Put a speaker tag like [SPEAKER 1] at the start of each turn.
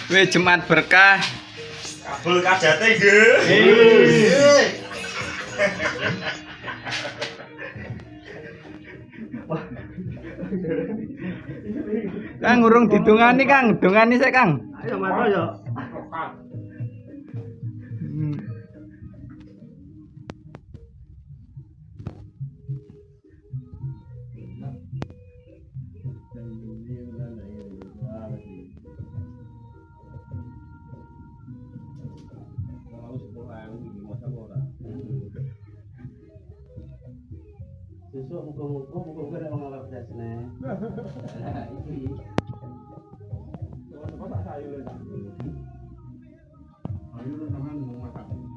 [SPEAKER 1] Wih, Jumat berkah.
[SPEAKER 2] Kabul kajate nggih.
[SPEAKER 1] Kang urung didongani, Kang. Dongani sik, Kang.
[SPEAKER 3] Ayo mata yo. Besok muka-muka nek wong arep dasne. Iki. Kok tak sayur. Ayo nang makan.